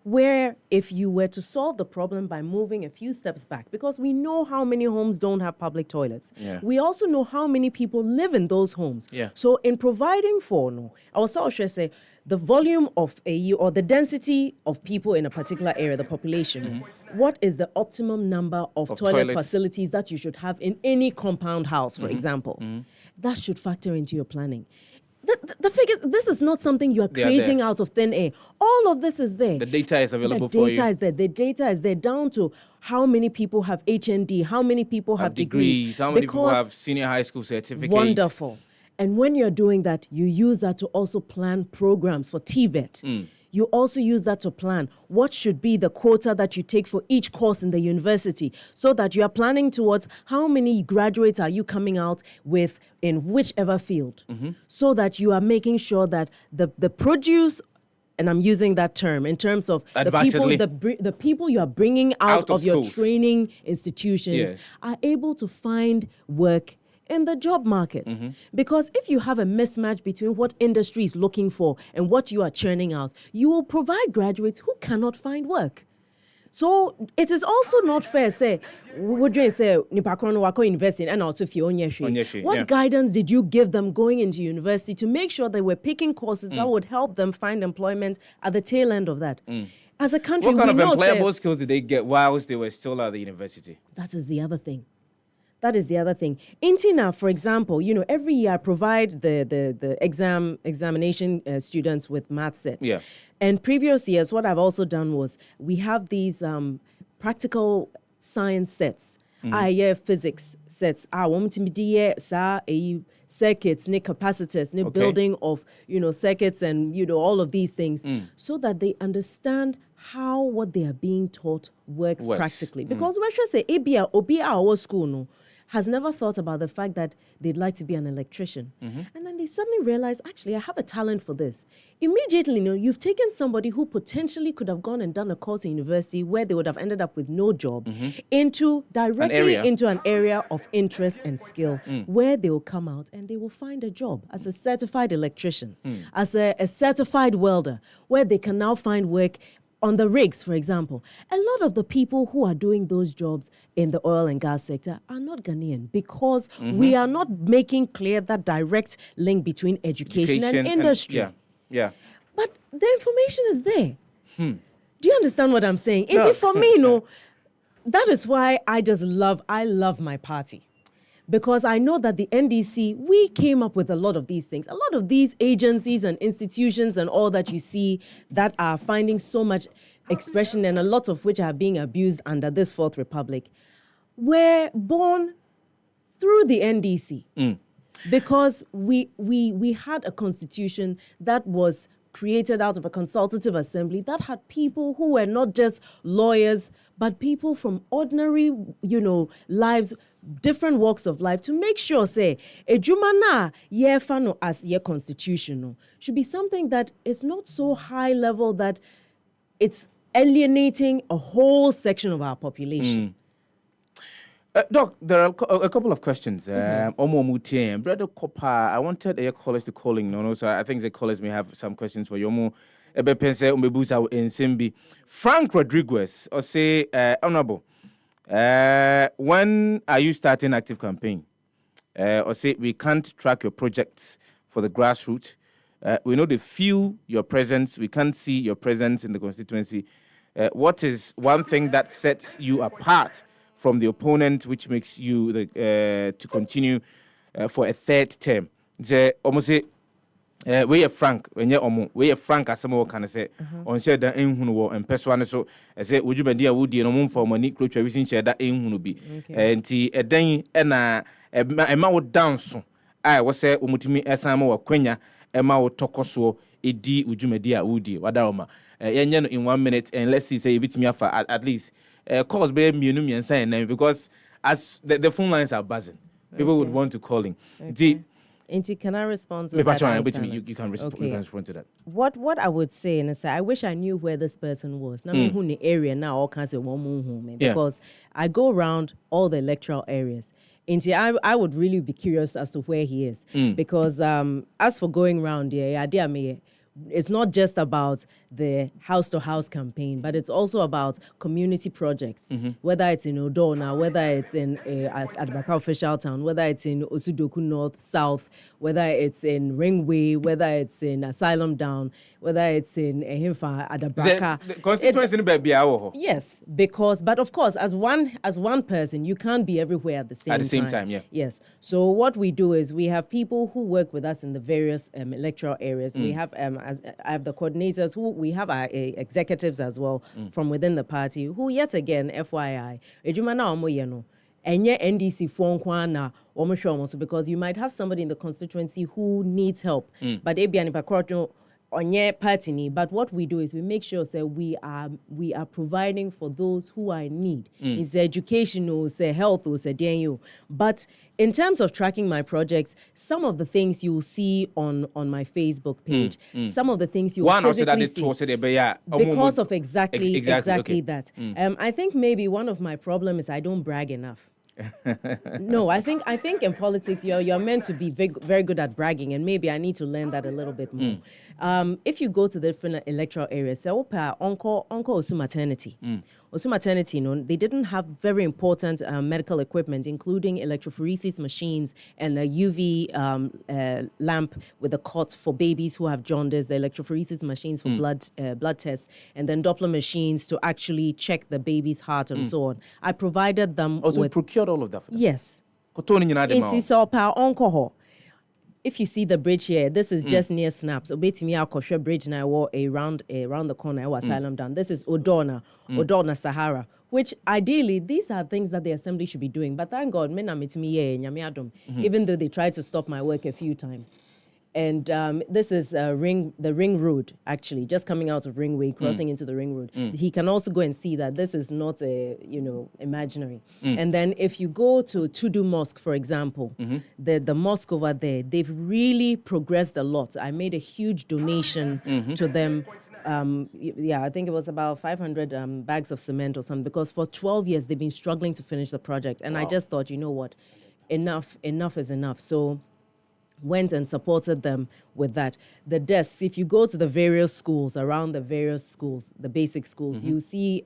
where if you were to solve the problem by moving a few steps back, because we know how many homes don't have public toilets. Yeah. We also know how many people live in those homes. Yeah. So in providing for, I was also say, the volume of or the density of people in a particular area, the population, what is the optimum number of toilet facilities that you should have in any compound house, for example? That should factor into your planning. the figures, this is not something you are creating out of thin air. All of this is there. The data is available for you. The data is there. The data is there down to how many people have HND, how many people have degrees. How many people have senior high school certificates. Wonderful. And when you're doing that, you use that to also plan programs for TVET. You also use that to plan what should be the quota that you take for each course in the university, so that you are planning towards how many graduates are you coming out with in whichever field, so that you are making sure that the produce, and I'm using that term in terms of the people you are bringing out of your training institutions are able to find work in the job market. Because if you have a mismatch between what industry is looking for and what you are churning out, you will provide graduates who cannot find work. So it is also not fair, say, would you say, Nipakron investing and also what guidance did you give them going into university to make sure they were picking courses that would help them find employment at the tail end of that? As a country, what kind of employable skills did they get whilst they were still at the university? That is the other thing. Intina, for example, every year I provide the examination students with math sets. Yeah. And previous years, what I've also done was we have these practical science sets. Physics sets. Circuits, capacitors, building of circuits and all of these things, so that they understand how what they are being taught works. Practically. Because we should say our school no has never thought about the fact that they'd like to be an electrician. And then they suddenly realize, actually, I have a talent for this. Immediately, you've taken somebody who potentially could have gone and done a course in university where they would have ended up with no job into an area of interest and skill where they will come out and they will find a job as a certified electrician, as a certified welder, where they can now find work on the rigs, for example. A lot of the people who are doing those jobs in the oil and gas sector are not Ghanaian, because we are not making clear that direct link between education and industry. But the information is there. Do you understand what I'm saying? No. For me, that is why I love my party. Because I know that the NDC, we came up with a lot of these things. A lot of these agencies and institutions and all that you see that are finding so much expression, and a lot of which are being abused under this Fourth Republic, were born through the NDC. Because we had a constitution that was created out of a consultative assembly that had people who were not just lawyers, but people from ordinary, lives, different walks of life, to make sure, say, ejumana yefano as ye constitutional should be something that is not so high level that it's alienating a whole section of our population. Doc, there are a couple of questions. Brother Kopa, I wanted your callers to call in. So I think the callers may have some questions for you. Frank Rodriguez, or say, Honorable, when are you starting active campaign? Or say, we can't track your projects for the grassroots. We know they feel your presence. We can't see your presence in the constituency. What is one thing that sets you apart from the opponent, which makes you to continue for a third term? Almost say, we are frank when we are frank as some can say on share that in who and person so I say would you be dear would you for money create wishing share that in who be and a day and a ma would dance. I was say umutimi esamo or quenya Emma would talk so a d would you media woody wadaroma in 1 minute, and let's see say a bit me for at least cause be me and saying name, because as the phone lines are buzzing, people would want to call in. Inti, can I respond to that? You can respond to that. What I would say, and I say, I wish I knew where this person was. Now, I'm in the area now, all kinds of one because I go around all the electoral areas. Inti, I would really be curious as to where he is, because as for going around here, it's not just about the house-to-house campaign, but it's also about community projects, whether it's in Odona, whether it's in at Bakau Official Town, whether it's in Osudoku North, South, whether it's in Ringway, whether it's in Asylum Down, whether it's in Ehimfa, Adabraka. The constituency baby. Yes, but of course, as one person, you can't be everywhere at the same time. At the same time, yeah. Yes. So what we do is we have people who work with us in the various electoral areas. We have I have the coordinators who we have our executives as well from within the party who, yet again, FYI, ejuma na omo ye no enye NDC phone kwana omo hwe omo so, because you might have somebody in the constituency who needs help, but ebia ni pakroto onye party ni. But what we do is we make sure that we are providing for those who are in need. It's education or say health or say DNU. But in terms of tracking my projects, some of the things you will see on my Facebook page, some of the things you will physically see, because of exactly okay. That. I think maybe one of my problems is I don't brag enough. No, I think in politics you're meant to be very, very good at bragging, and maybe I need to learn that a little bit more. If you go to the different electoral areas, so Onko Osu maternity. Osu maternity, they didn't have very important medical equipment, including electrophoresis machines and a UV lamp with a cot for babies who have jaundice, the electrophoresis machines for blood tests, and then Doppler machines to actually check the baby's heart and so on. I provided them with... procured all of that for them? Yes. If you see the bridge here, this is just near Snaps. Obetimi Akosha Bridge now around the corner, Asylum Down. This is Odorna Sahara, which ideally these are things that the assembly should be doing. But thank God, even though they tried to stop my work a few times. And this is the ring road, actually, just coming out of Ringway, crossing into the ring road. He can also go and see that this is not imaginary. And then if you go to Tudu Mosque, for example, the mosque over there, they've really progressed a lot. I made a huge donation to them. I think it was about 500 bags of cement or something, because for 12 years they've been struggling to finish the project. And I just thought, you know what, enough is enough. So went and supported them with that. The desks, if you go to the various schools, around the various schools, the basic schools, you see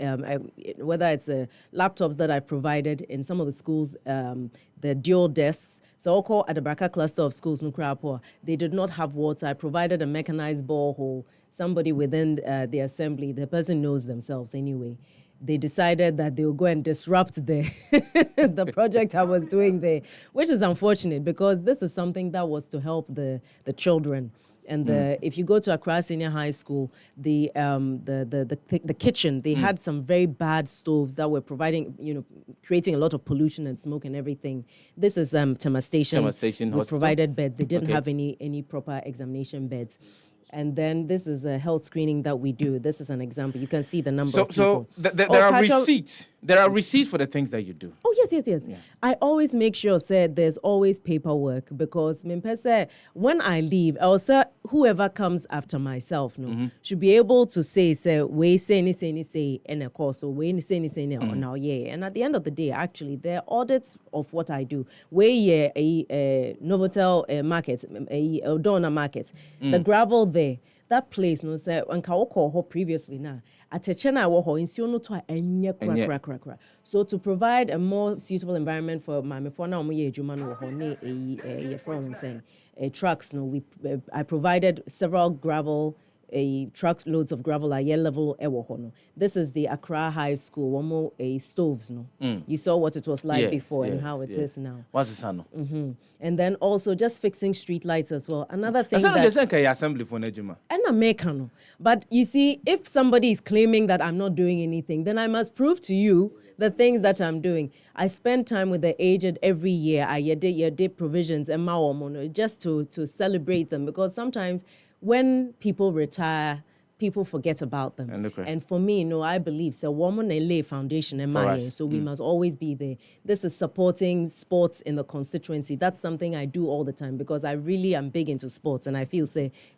whether it's laptops that I provided in some of the schools, the dual desks. So Oko at the Braka cluster of schools, Nukrapo, they did not have water. I provided a mechanized borehole. Somebody within the assembly, the person knows themselves anyway. They decided that they will go and disrupt the project I was doing there, which is unfortunate because this is something that was to help the children. And if you go to Accra Senior High School, the kitchen, they had some very bad stoves that were creating a lot of pollution and smoke and everything. This is Tema Station. We provided beds. They didn't have any proper examination beds. And then this is a health screening that we do. This is an example. You can see the number of people. So there are receipts. There are receipts for the things that you do. Oh, yes. Yeah. I always make sure, there's always paperwork, because when I leave, also whoever comes after myself should be able to say, we say, and of course, so we say, now, yeah. And at the end of the day, actually, there are audits of what I do. We a Novotel market, a Odona market, the gravel there, that place, previously now. So to provide a more suitable environment for my trucks, I provided several gravel truckloads of gravel at level. This is the Accra High School, stoves. You saw what it was like before and how it is now. What's the sun? And then also just fixing street lights as well. Another thing assembly for Nejima. And a mechano. But you see, if somebody is claiming that I'm not doing anything, then I must prove to you the things that I'm doing. I spend time with the aged every year. I did provisions and just to celebrate them, because sometimes when people retire, people forget about them. And for me, I believe it's a woman lay foundation in my year, so we must always be there. This is supporting sports in the constituency. That's something I do all the time, because I really am big into sports, and I feel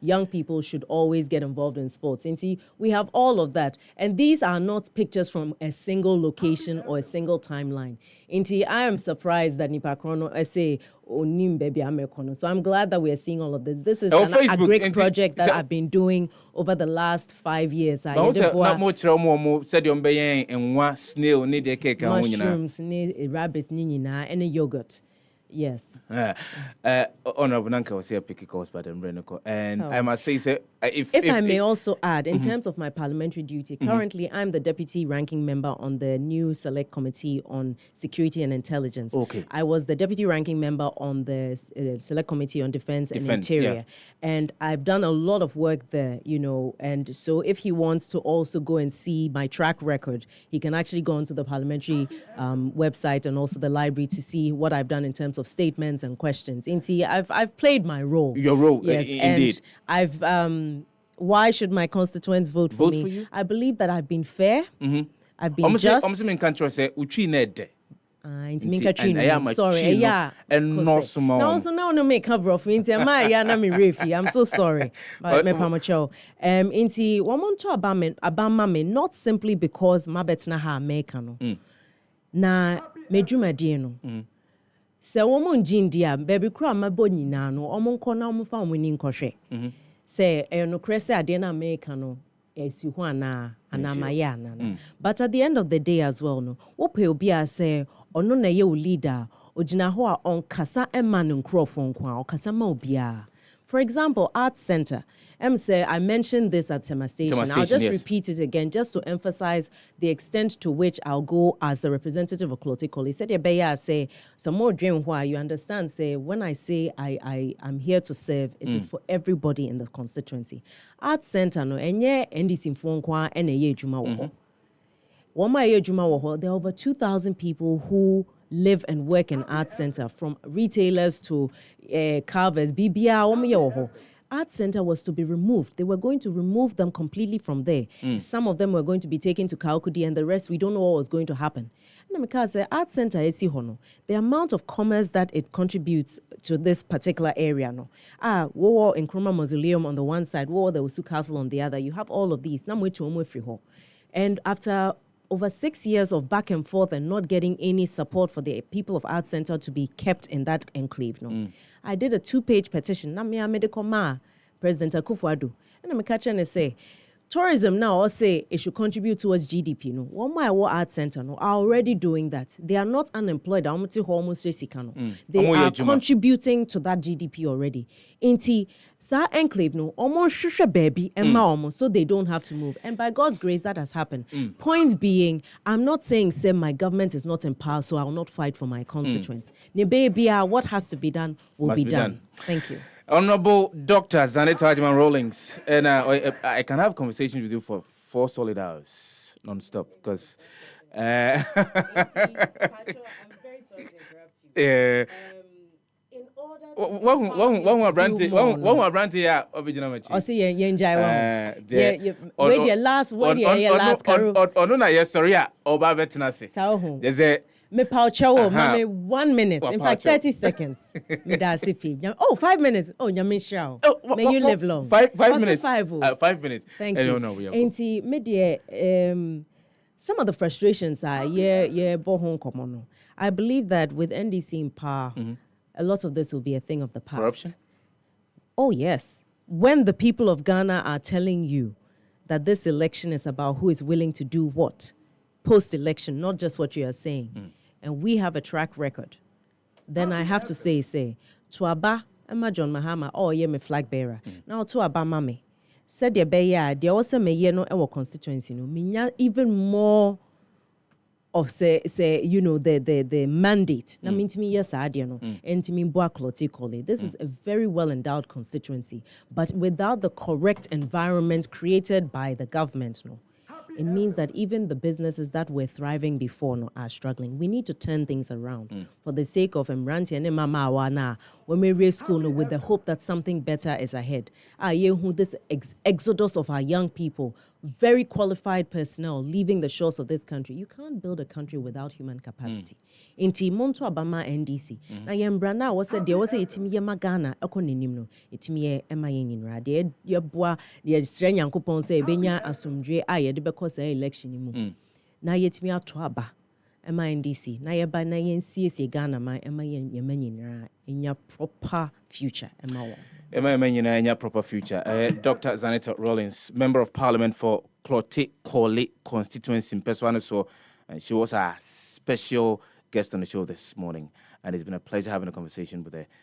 young people should always get involved in sports. And see, we have all of that. And these are not pictures from a single location or a single timeline. I am surprised that Nipa Krono say Onim baby Amekono. So I'm glad that we are seeing all of this. This is a great project that I've been doing over the last 5 years. Mushrooms, rabbits, and yogurt. Yes. Honorable Nanka was here picking calls by the Renoko. And I must say, if I may also add, in terms of my parliamentary duty, currently I'm the deputy ranking member on the new select committee on security and intelligence. Okay. I was the deputy ranking member on the select committee on defense and interior. Yeah. And I've done a lot of work there, and so if he wants to also go and see my track record, he can actually go onto the parliamentary website and also the library to see what I've done in terms of statements and questions. I've played my role. Your role, yes, indeed. And I've why should my constituents vote for me? For you? I believe that I've been fair. I've been just. I'm saying country say uchi nede. Sorry, yeah. And no small. Now, also now no make cover of me. I'm so sorry. But me pamacho. Inti woman to abama me not simply because my betna ha make no. Na medjuma die no. Se woman jin dia baby kura mabo nyina no omon ko na omfa omni nkɔhwɛ. Se no krese ade na make no. But at the end of the day as well, no, what obi a say ono na ye leader ogina ho a on kasa ema no nkrofon kwa o kasa ma obia. For example, Arts Center. I mentioned this at Tema Station. I'll just repeat it again just to emphasize the extent to which I'll go as the representative of Clotico. He said, "Beya say some more dream why you understand. Say when I say I'm here to serve, it is for everybody in the constituency. Arts Center no enye NDC mfonkwa ene ye juma wo. Woma ye juma wo. There are over 2,000 people who live and work in Arts Center, from retailers to carvers. BBA woma ye wo. Arts Center was to be removed. They were going to remove them completely from there. Some of them were going to be taken to Kaukudi, and the rest, we don't know what was going to happen. And because Arts Center is the amount of commerce that it contributes to this particular area. No, war in Nkrumah Mausoleum on the one side, war the Usu Castle on the other. You have all of these. And after over 6 years of back and forth and not getting any support for the people of Arts Center to be kept in that enclave, I did a 2-page petition. Na me medical ma President Akufo-Addo. And I'm catching and say, tourism now or say it should contribute towards GDP. No, one my Arts Center no are already doing that. They are not unemployed. They are contributing to that GDP already. Inti sa enclave no almost shusha baby and almost so they don't have to move. And by God's grace, that has happened. Point being, I'm not saying say my government is not in power, so I will not fight for my constituents. What has to be done will be done. Thank you. Honorable Dr. Zanetor Rawlings, and I can have conversations with you for 4 solid hours, non-stop, because... I'm very sorry to interrupt you. In order me pauchawo, mame 1 minute. In fact, 30 seconds. Me da sipi. 5 minutes. Oh, nyame shao. May you live long. 5 minutes. 5 minutes. Thank you. Enti me some of the frustrations are bohon komono. I believe that with NDC in power, a lot of this will be a thing of the past. Corruption? Oh, yes. When the people of Ghana are telling you that this election is about who is willing to do what, post-election, not just what you are saying, and we have a track record, then I have to say, Tuaba, Emma John Mahama, me flag bearer. Now, Tuaba Mame, said your beya, there also may no our constituency, no, even more of the mandate. Na mean to me, yes, I know. And to me, this is a very well endowed constituency, but without the correct environment created by the government, it means that even the businesses that were thriving before are struggling. We need to turn things around for the sake of Mranti and Mama Awana. When we raise school with the hope that something better is ahead. This exodus of our young people, very qualified personnel leaving the shores of this country. You can't build a country without human capacity. Inti Monto Abama NDC. Na yembrana was said there was a itimi magana ekonimno. Itimi emayin de yebwa de sren yankopon say benya asumdwe aye de because election mu. Na yetimi atoaba ema NDC. Na yeba na yensie Ghana ma ema yemanyin enya proper future ema wo. Emma proper future. Dr. Zanetor Rawlings, Member of Parliament for Clote constituency in Peswana. So she was a special guest on the show this morning. and it's been a pleasure having a conversation with her.